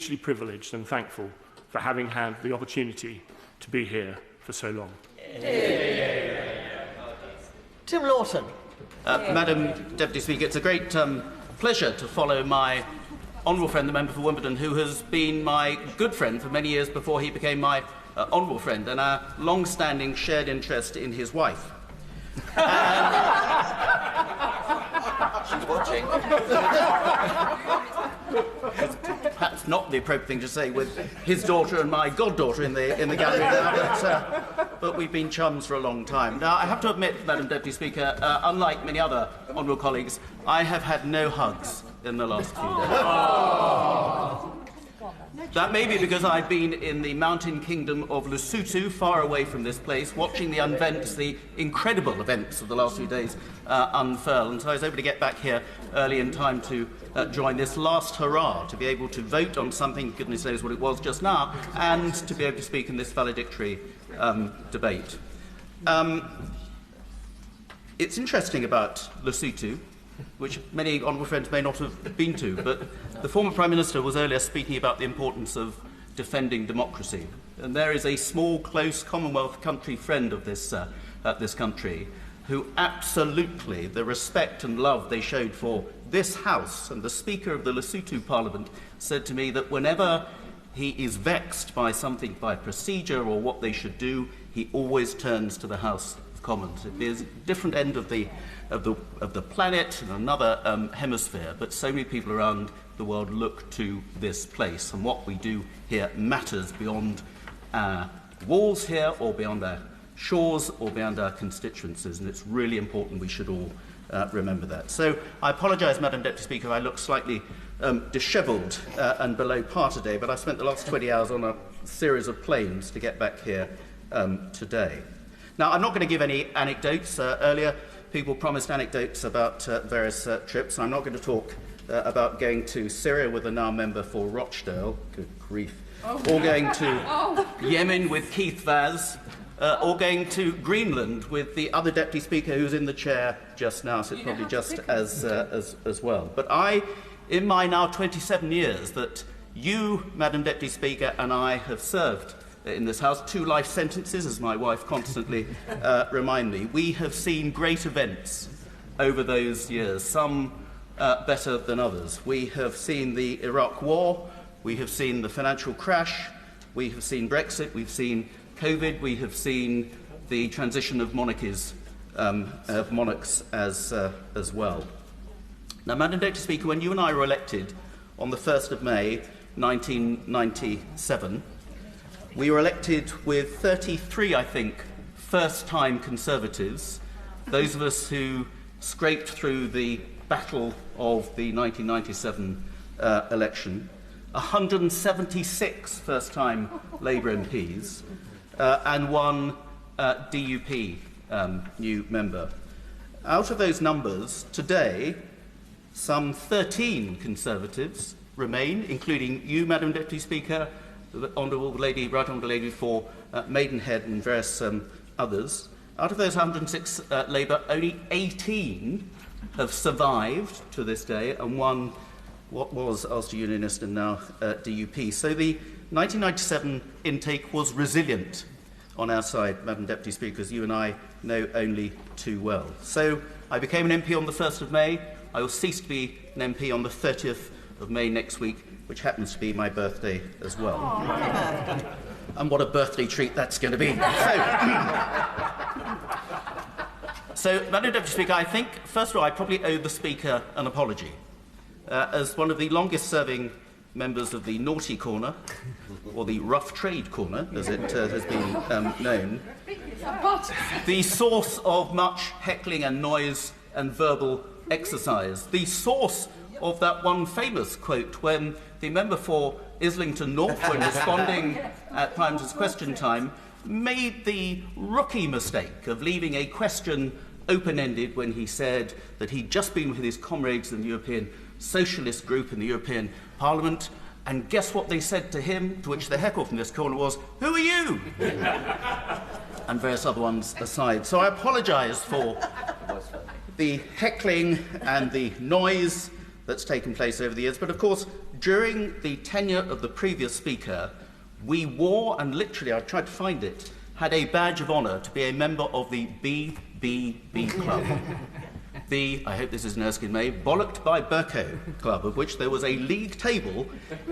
hugely privileged and thankful for having had the opportunity to be here for so long. Tim Loughton. Madam Deputy Speaker, it's a great pleasure to follow my honourable friend, the member for Wimbledon, who has been my good friend for many years before he became my honourable friend, and our long-standing shared interest in his wife. She's watching. Perhaps not the appropriate thing to say with his daughter and my goddaughter in the gallery now, but we've been chums for a long time. Now, I have to admit, Madam Deputy Speaker, unlike many other honourable colleagues, I have had no hugs in the last few days. Oh. That may be because I've been in the mountain kingdom of Lesotho, far away from this place, watching the incredible events of the last few days unfurl, and so I was able to get back here early in time to join this last hurrah, to be able to vote on something, goodness knows what it was just now, and to be able to speak in this valedictory debate. It's interesting about Lesotho, which many honourable friends may not have been to, but the former Prime Minister was earlier speaking about the importance of defending democracy. And there is a small, close Commonwealth country friend of this country who absolutely, the respect and love they showed for this House and the Speaker of the Lesotho Parliament said to me that whenever he is vexed by something, by procedure or what they should do, he always turns to the House of Commons. It is a different end of the planet and another hemisphere, but so many people around the world look to this place, and what we do here matters beyond our walls here, or beyond our shores, or beyond our constituencies, and it's really important we should all remember that. So I apologise, Madam Deputy Speaker, if I look slightly dishevelled and below par today, but I spent the last 20 hours on a series of planes to get back here today. Now, I'm not going to give any anecdotes. Earlier, people promised anecdotes about various trips. I'm not going to talk about going to Syria with the now member for Rochdale, good grief, or going to Yemen with Keith Vaz, or going to Greenland with the other Deputy Speaker who's in the chair just now, so it's probably just as well. But in my now 27 years that you, Madam Deputy Speaker, and I have served in this House, 2 life sentences, as my wife constantly remind me. We have seen great events over those years, some better than others. We have seen the Iraq War, we have seen the financial crash, we have seen Brexit, we've seen COVID, we have seen the transition of monarchs as well. Now, Madam Deputy Speaker, when you and I were elected on the 1st of May 1997, we were elected with 33, I think, first-time Conservatives, those of us who scraped through the battle of the 1997 election, 176 first-time Labour MPs, and 1 DUP new member. Out of those numbers, today, some 13 Conservatives remain, including you, Madam Deputy Speaker, the Right Honourable Lady for Maidenhead and various others. Out of those 106 Labour, only 18 have survived to this day, and 1 what was Ulster Unionist and now DUP. So the 1997 intake was resilient on our side, Madam Deputy Speaker, as you and I know only too well. So I became an MP on the 1st of May. I will cease to be an MP on the 30th of May next week, which happens to be my birthday as well. And what a birthday treat that's going to be. So, Madam Deputy Speaker, I think, first of all, I probably owe the Speaker an apology. As one of the longest-serving members of the naughty corner, or the rough trade corner, as it has been known, the source of much heckling and noise and verbal exercise, the source of that one famous quote when the member for Islington North, when responding at Prime Minister's question time, made the rookie mistake of leaving a question open-ended when he said that he'd just been with his comrades in the European Socialist Group in the European Parliament, and guess what they said to him, to which the heckle from this corner was, "Who are you?" and various other ones aside. So I apologise for the heckling and the noise that's taken place over the years. But of course, during the tenure of the previous Speaker, we wore, and literally, I tried to find it, had a badge of honour to be a member of the BBB Club. The, I hope this is an Erskine May, Bollocked by Burko Club, of which there was a league table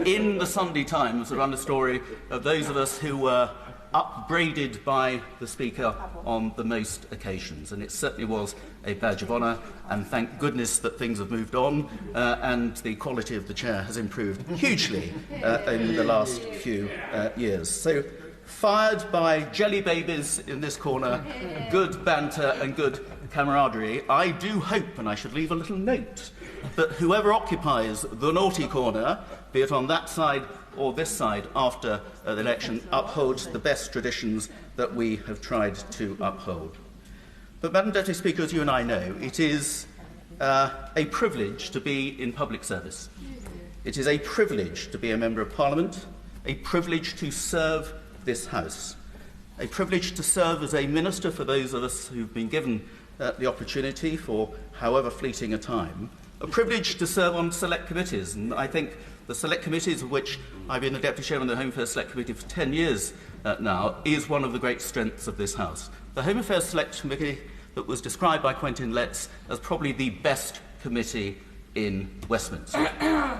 in the Sunday Times to run a story of those of us who were upbraided by the Speaker on the most occasions. And it certainly was a badge of honour, and thank goodness that things have moved on and the quality of the chair has improved hugely in the last few years. So, fired by jelly babies in this corner, good banter and good camaraderie, I do hope, and I should leave a little note, that whoever occupies the naughty corner, be it on that side or this side after the election, upholds the best traditions that we have tried to uphold. But, Madam Deputy Speaker, as you and I know, it is a privilege to be in public service. It is a privilege to be a Member of Parliament, a privilege to serve this House, a privilege to serve as a minister for those of us who've been given the opportunity for however fleeting a time, a privilege to serve on select committees. And I think the select committees, of which I've been the Deputy Chairman of the Home Affairs Select Committee for 10 years now, is one of the great strengths of this House. The Home Affairs Select Committee that was described by Quentin Letts as probably the best committee in Westminster.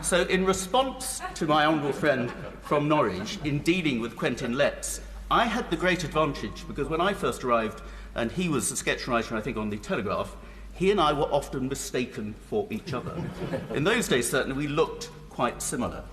So in response to my honourable friend from Norwich in dealing with Quentin Letts, I had the great advantage because when I first arrived, and he was a sketch writer, I think, on the Telegraph, he and I were often mistaken for each other. In those days, certainly, we looked quite similar.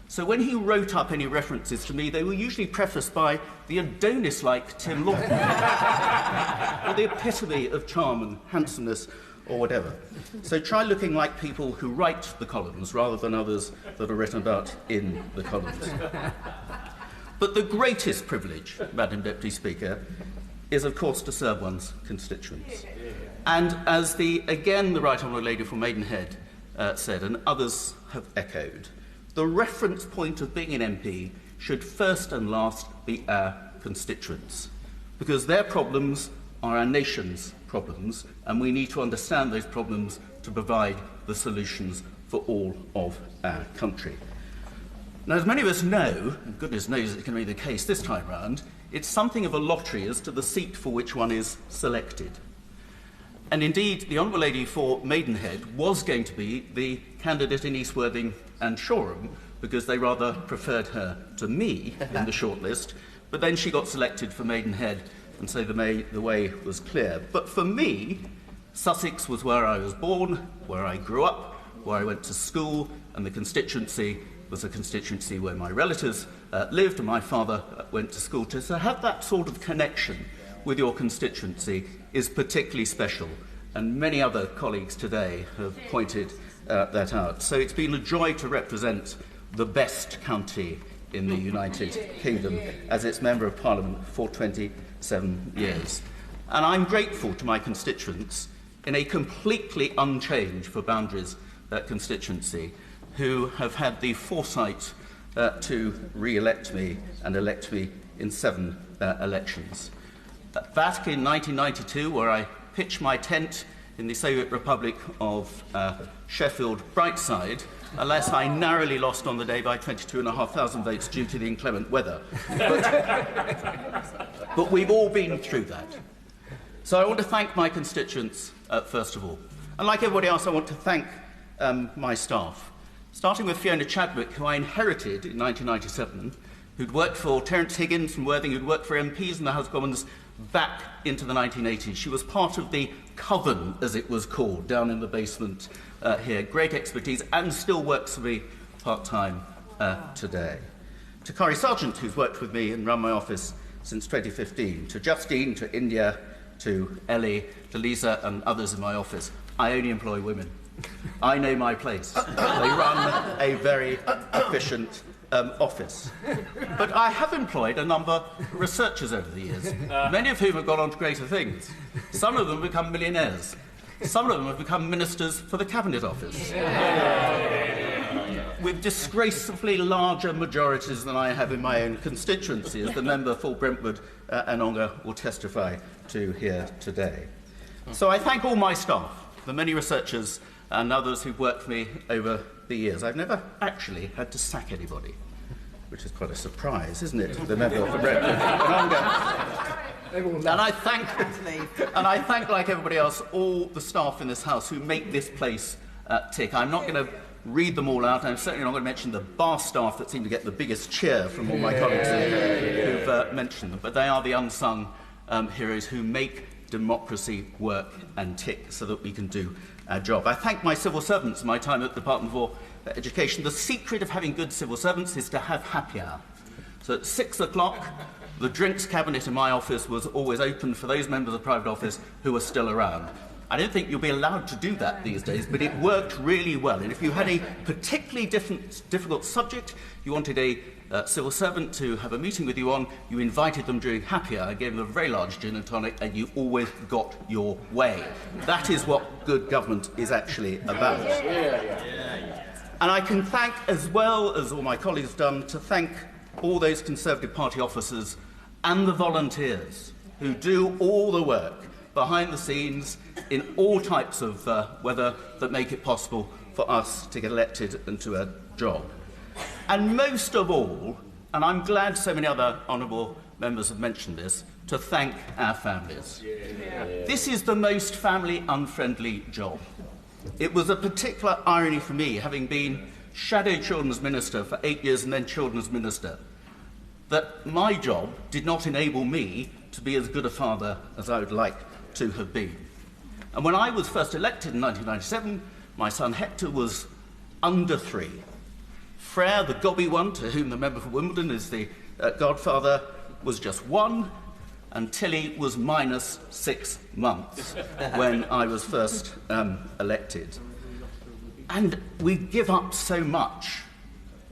So when he wrote up any references to me, they were usually prefaced by the Adonis-like Tim Loughton, or the epitome of charm and handsomeness, or whatever. So try looking like people who write the columns rather than others that are written about in the columns. But the greatest privilege, Madam Deputy Speaker, is of course to serve one's constituents. And as the Right Honourable Lady from Maidenhead said, and others have echoed, the reference point of being an MP should first and last be our constituents, because their problems are our nation's problems, and we need to understand those problems to provide the solutions for all of our country. Now, as many of us know, and goodness knows it can be the case this time round, it's something of a lottery as to the seat for which one is selected. And indeed, the Honourable Lady for Maidenhead was going to be the candidate in East Worthing and Shoreham, because they rather preferred her to me in the shortlist, but then she got selected for Maidenhead, and so the way was clear. But for me, Sussex was where I was born, where I grew up, where I went to school, and the constituency was a constituency where my relatives lived and my father went to school. To have that sort of connection with your constituency is particularly special, and many other colleagues today have pointed that out. So it's been a joy to represent the best county in the United Kingdom as its Member of Parliament for 27 years. And I'm grateful to my constituents in a completely unchanged for boundaries constituency who have had the foresight to re-elect me and elect me in 7 elections. Back in 1992, where I pitched my tent in the Soviet Republic of Sheffield Brightside, alas, I narrowly lost on the day by 22,500 votes due to the inclement weather. But we've all been through that. So I want to thank my constituents, first of all. And like everybody else, I want to thank my staff, starting with Fiona Chadwick, who I inherited in 1997, who'd worked for Terence Higgins from Worthing, who'd worked for MPs in the House of Commons back into the 1980s. She was part of the coven, as it was called, down in the basement here. Great expertise, and still works for me part-time today. To Kari Sargent, who's worked with me and run my office since 2015. To Justine, to India, to Ellie, to Lisa, and others in my office. I only employ women. I know my place. They run a very efficient office. But I have employed a number of researchers over the years, many of whom have gone on to greater things. Some of them have become millionaires. Some of them have become ministers for the Cabinet Office. With disgracefully larger majorities than I have in my own constituency, as the member for Brentwood Anonga will testify to here today. So I thank all my staff, the many researchers and others who've worked for me over the years. I've never actually had to sack anybody, which is quite a surprise, isn't it? The member for Brentford. And I thank, like everybody else, all the staff in this House who make this place tick. I'm not going to read them all out. I'm certainly not going to mention the bar staff that seem to get the biggest cheer from all my colleagues who've mentioned them, but they are the unsung heroes who make democracy work and tick so that we can do our job. I thank my civil servants in my time at the Department for Education. The secret of having good civil servants is to have happy hour. So at 6 o'clock, the drinks cabinet in my office was always open for those members of private office who were still around. I don't think you'll be allowed to do that these days, but it worked really well. And if you had a particularly difficult subject, you wanted a civil servant to have a meeting with you on, you invited them during happy hour, gave them a very large gin and tonic, and you always got your way. That is what good government is actually about. And I can thank, as well as all my colleagues have done, to thank all those Conservative Party officers and the volunteers who do all the work behind the scenes in all types of weather that make it possible for us to get elected and to a job. And most of all, and I'm glad so many other honourable members have mentioned this, to thank our families. This is the most family-unfriendly job. It was a particular irony for me, having been Shadow Children's Minister for 8 years and then Children's Minister, that my job did not enable me to be as good a father as I would like to have been. And when I was first elected in 1997, my son Hector was under 3. Freya, the gobby one, to whom the member for Wimbledon is the godfather, was just 1, and Tilly was minus 6 months when I was first elected. And we give up so much,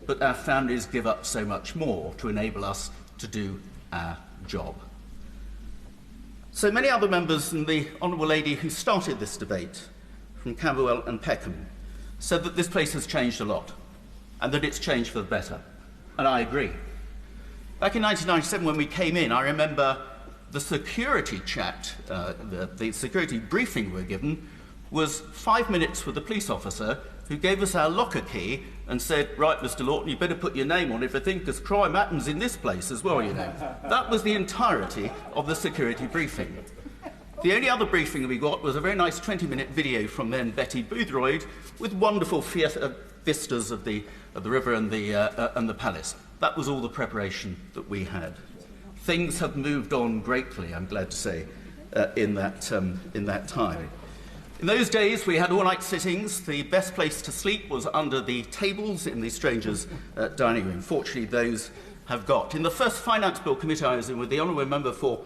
but our families give up so much more to enable us to do our job. So many other members and the honourable lady who started this debate from Camberwell and Peckham said that this place has changed a lot and that it's changed for the better. And I agree. Back in 1997 when we came in, I remember the security chat, the security briefing we were given was 5 minutes with the police officer who gave us our locker key and said, right, Mr. Loughton, you better put your name on everything because crime happens in this place as well, you know. That was the entirety of the security briefing. The only other briefing we got was a very nice 20-minute video from then Betty Boothroyd with wonderful vistas of the river and the palace. That was all the preparation that we had. Things have moved on greatly, I'm glad to say, in that time. In those days, we had all-night sittings. The best place to sleep was under the tables in the strangers' dining room. Fortunately, those have got. In the first Finance Bill committee I was in with the honourable member for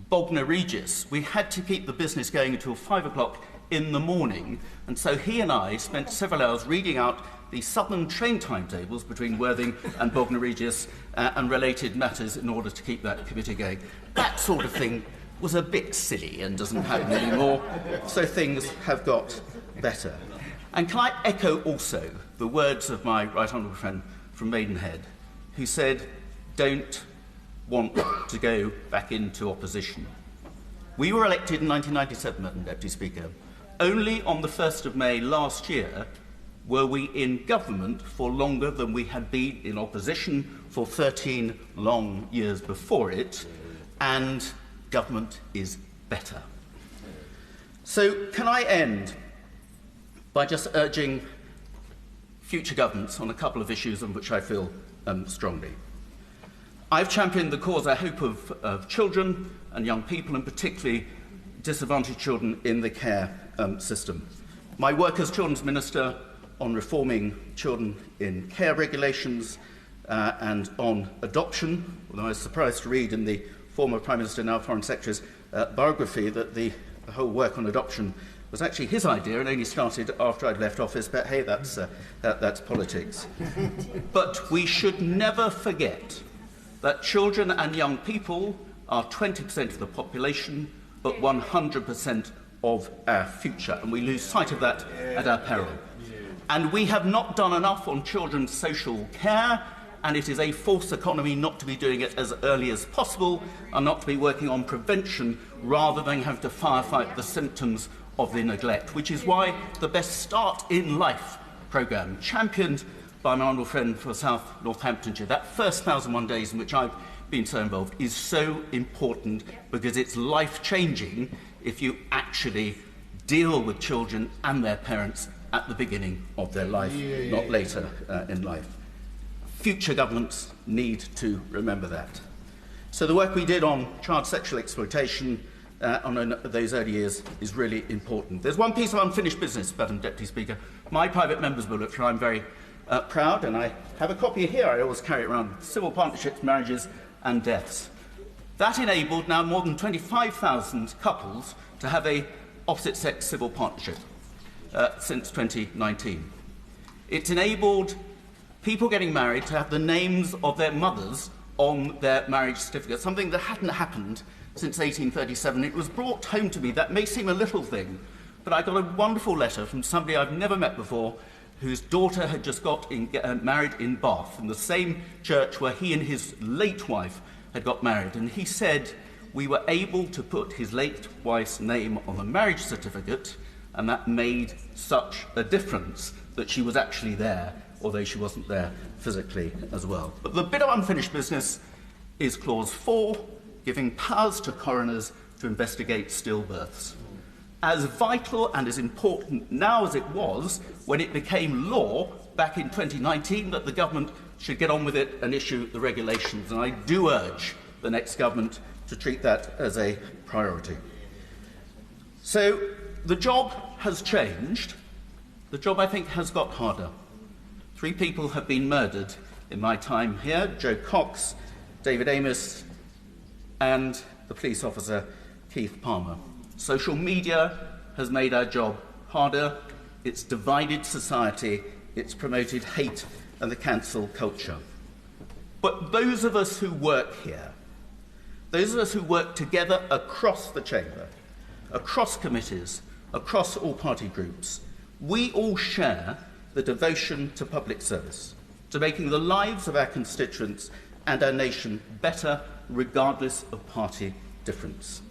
Bognor Regis, we had to keep the business going until 5 o'clock in the morning, and so he and I spent several hours reading out the southern train timetables between Worthing and Bognor Regis and related matters in order to keep that committee going. That sort of thing was a bit silly and doesn't happen anymore, so things have got better. And can I echo also the words of my right honourable friend from Maidenhead, who said, don't want to go back into opposition. We were elected in 1997, Madam Deputy Speaker. Only on the 1st of May last year were we in government for longer than we had been in opposition for 13 long years before it, and government is better. So can I end by just urging future governments on a couple of issues on which I feel strongly. I've championed the cause, I hope, of children and young people, and particularly disadvantaged children in the care system. My work as Children's Minister on reforming children in care regulations and on adoption, although I was surprised to read in the former Prime Minister, now Foreign Secretary's biography that the whole work on adoption was actually his idea and only started after I'd left office, but hey, that's politics. But we should never forget that children and young people are 20% of the population, but 100% of our future, and we lose sight of that at our peril. And we have not done enough on children's social care, and it is a false economy not to be doing it as early as possible and not to be working on prevention rather than have to firefight the symptoms of the neglect, which is why the Best Start in Life programme, championed by my honourable friend for South Northamptonshire, that first 1,001 days in which I've been so involved, is so important because it's life-changing if you actually deal with children and their parents at the beginning of their life, not later in life. Future governments need to remember that. So the work we did on child sexual exploitation on those early years is really important. There's one piece of unfinished business, Madam Deputy Speaker, my private member's bill, which I'm very proud, and I have a copy here, I always carry it around, civil partnerships, marriages and deaths. That enabled now more than 25,000 couples to have a opposite-sex civil partnership since 2019. It's enabled people getting married to have the names of their mothers on their marriage certificate, something that hadn't happened since 1837. It was brought home to me. That may seem a little thing, but I got a wonderful letter from somebody I've never met before, whose daughter had just got married in Bath, in the same church where he and his late wife had got married. And he said, we were able to put his late wife's name on the marriage certificate, and that made such a difference that she was actually there, although she wasn't there physically as well. But the bit of unfinished business is clause 4, giving powers to coroners to investigate stillbirths. As vital and as important now as it was when it became law back in 2019 that the government should get on with it and issue the regulations. And I do urge the next government to treat that as a priority. So the job has changed. The job, I think, has got harder. 3 people have been murdered in my time here: Joe Cox, David Amos, and the police officer Keith Palmer. Social media has made our job harder. It's divided society. It's promoted hate and the cancel culture. But those of us who work here, those of us who work together across the chamber, across committees, across all party groups, we all share the devotion to public service, to making the lives of our constituents and our nation better, regardless of party difference.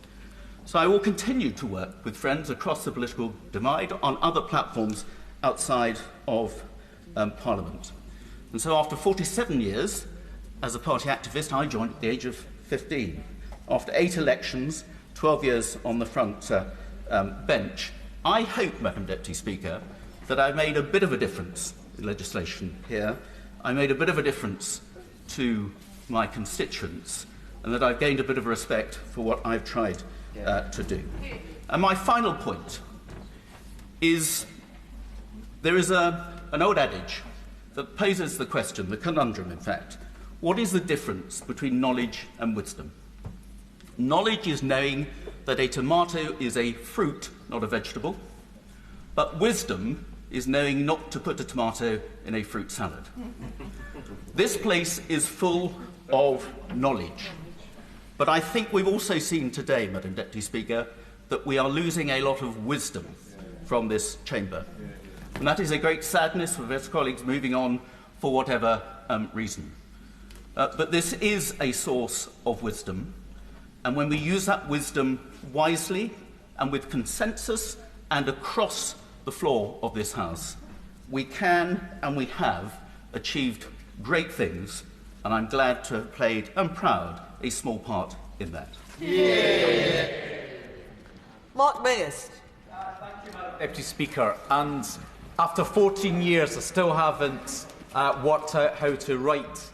So I will continue to work with friends across the political divide on other platforms outside of Parliament. And so after 47 years as a party activist, I joined at the age of 15. After 8 elections, 12 years on the front bench, I hope, Madam Deputy Speaker, that I made a bit of a difference in legislation here. I made a bit of a difference to my constituents, and that I've gained a bit of respect for what I've tried to do. And my final point is there is an old adage that poses the question, the conundrum, in fact. What is the difference between knowledge and wisdom? Knowledge is knowing that a tomato is a fruit, not a vegetable. But wisdom is knowing not to put a tomato in a fruit salad. This place is full of knowledge. But I think we've also seen today, Madam Deputy Speaker, that we are losing a lot of wisdom from this chamber. And that is a great sadness for various colleagues moving on for whatever reason. But this is a source of wisdom. And when we use that wisdom wisely and with consensus and across the floor of this House, we can and we have achieved great things, and I'm glad to have played, and proud, a small part in that. Yeah. Mark Mayers. Thank you, Madam Deputy Speaker. And after 14 years, I still haven't worked out how to write